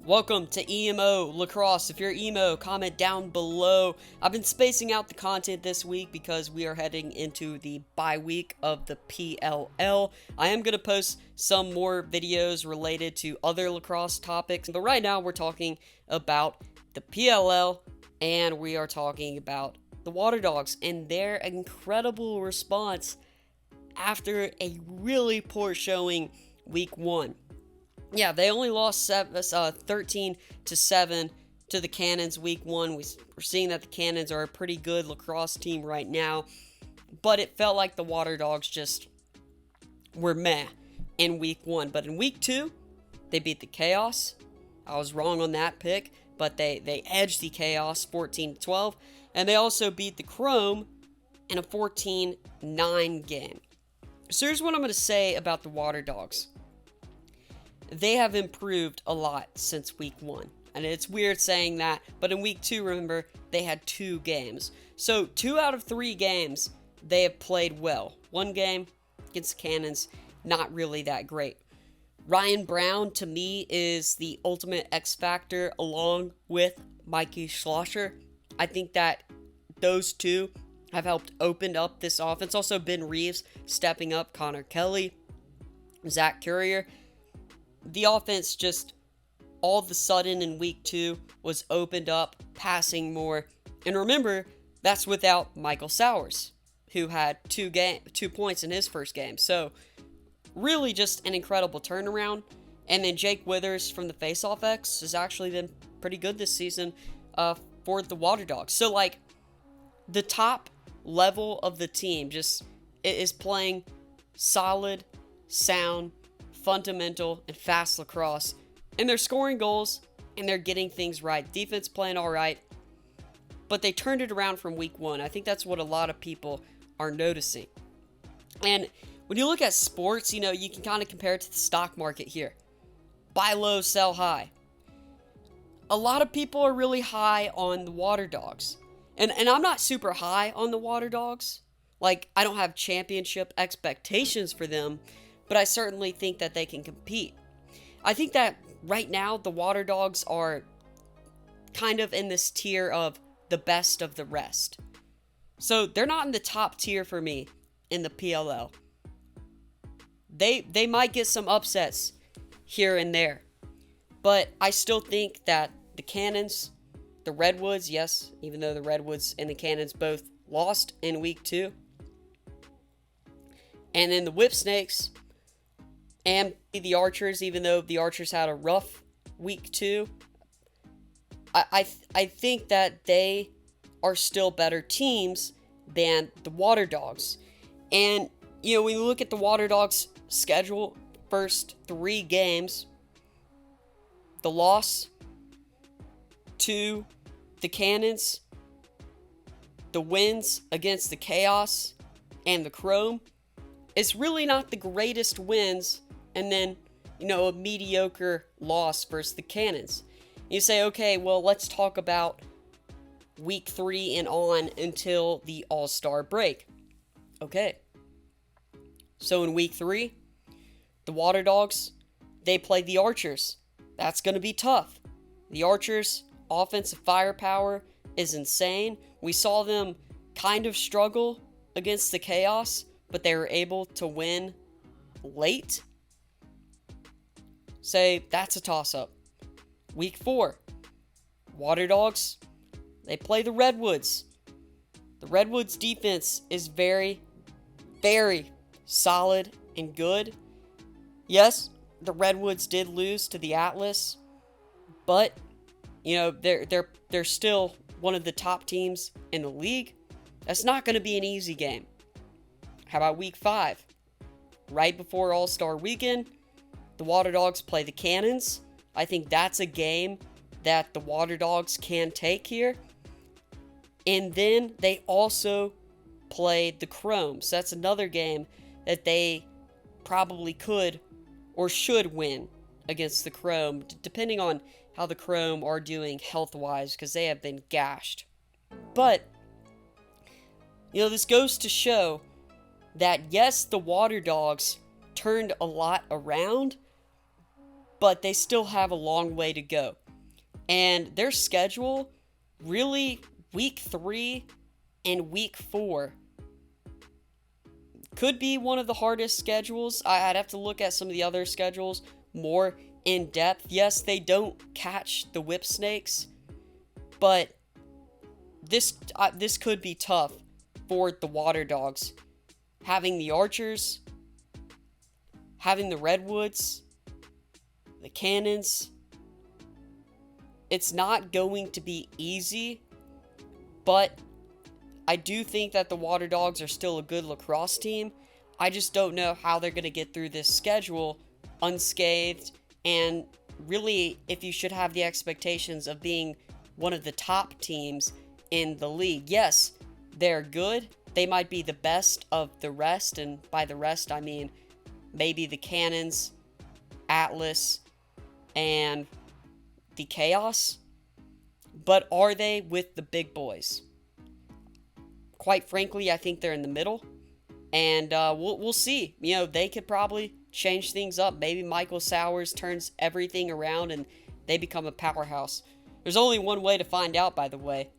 Welcome to EMO Lacrosse. If you're emo, comment down below. I've been spacing out the content this week because we are heading into the bye week of the PLL. I am going to post some more videos related to other lacrosse topics, but right now we're talking about the PLL and we are talking about the Waterdogs and their incredible response after a really poor showing week one. Yeah, they only lost 13-7 to the Cannons week one. We're seeing that the Cannons are a pretty good lacrosse team right now, but it felt like the Waterdogs just were meh in week one. But in week two, they beat the Chaos. I was wrong on that pick, but they edged the Chaos 14-12, and they also beat the Chrome in a 14-9 game. So here's what I'm going to say about the Waterdogs. They have improved a lot since week one. And it's weird saying that, but in week two, remember, they had 2 games. So 2 out of 3 games, they have played well. 1 game against the Cannons, not really that great. Ryan Brown, to me, is the ultimate X factor along with Mikey Schlosser. I think that those two have helped open up this offense. Also, Ben Reeves stepping up, Connor Kelly, Zach Courier. The offense just all of a sudden in week 2 was opened up, passing more. And remember, that's without Michael Sowers, who had 2 points in his first game. So really just an incredible turnaround. And then Jake Withers from the Faceoff X has actually been pretty good this season for the Waterdogs. So like the top level of the team just is playing solid, sound, fundamental, and fast lacrosse, and they're scoring goals and they're getting things right. Defense playing all right, but they turned it around from week one. I think that's what a lot of people are noticing. And when you look at sports, you can kind of compare it to the stock market here. Buy low, sell high. A lot of people are really high on the Waterdogs, and I'm not super high on the Waterdogs. Like, I don't have championship expectations for them, but I certainly think that they can compete. I think that right now the Waterdogs are kind of in this tier of the best of the rest. So they're not in the top tier for me in the PLL. They might get some upsets here and there, but I still think that the Cannons, the Redwoods, yes, even though the Redwoods and the Cannons both lost in week 2, and then the Whipsnakes and the Archers, even though the Archers had a rough week 2, I think that they are still better teams than the Waterdogs. And, when you look at the Waterdogs' schedule, first 3 games, the loss to the Cannons, the wins against the Chaos and the Chrome, it's really not the greatest wins. And then, a mediocre loss versus the Cannons. You say, okay, well, let's talk about week 3 and on until the All-Star break. Okay. So in week 3, the Waterdogs, they played the Archers. That's going to be tough. The Archers' offensive firepower is insane. We saw them kind of struggle against the Chaos, but they were able to win late. Say that's a toss-up. Week 4, Waterdogs, they play the Redwoods. The Redwoods defense is very, very solid and good. Yes, the Redwoods did lose to the Atlas, but they're still one of the top teams in the league. That's not going to be an easy game. How about week 5? Right before All-Star weekend, the Waterdogs play the Cannons. I think that's a game that the Waterdogs can take here. And then they also played the Chrome. So that's another game that they probably could or should win against the Chrome, depending on how the Chrome are doing health-wise, because they have been gashed. But, this goes to show that, yes, the Waterdogs turned a lot around, but they still have a long way to go. And their schedule, really, week 3 and week 4 could be one of the hardest schedules. I'd have to look at some of the other schedules more in depth. Yes, they don't catch the whip snakes, but this could be tough for the Waterdogs. Having the Archers, having the Redwoods, the Cannons, it's not going to be easy, but I do think that the Waterdogs are still a good lacrosse team. I just don't know how they're going to get through this schedule unscathed, and really, if you should have the expectations of being one of the top teams in the league. Yes, they're good. They might be the best of the rest, and by the rest, I mean maybe the Cannons, Atlas, and the Chaos. But are they with the big boys? Quite frankly, I think they're in the middle, and we'll see. You know, they could probably change things up. Maybe Michael Sowers turns everything around and they become a powerhouse. There's only one way to find out, by the way.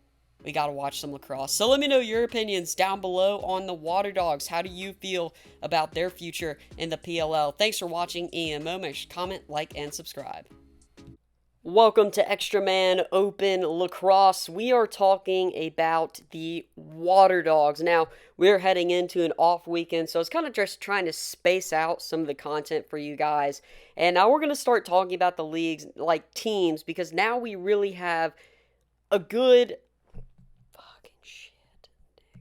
We got to watch some lacrosse. So let me know your opinions down below on the Waterdogs. How do you feel about their future in the PLL? Thanks for watching EMO. Make sure to comment, like, and subscribe. Welcome to Extra Man Open Lacrosse. We are talking about the Waterdogs. Now, we're heading into an off weekend, so it's kind of just trying to space out some of the content for you guys. And now we're going to start talking about the leagues, like teams, because now we really have a good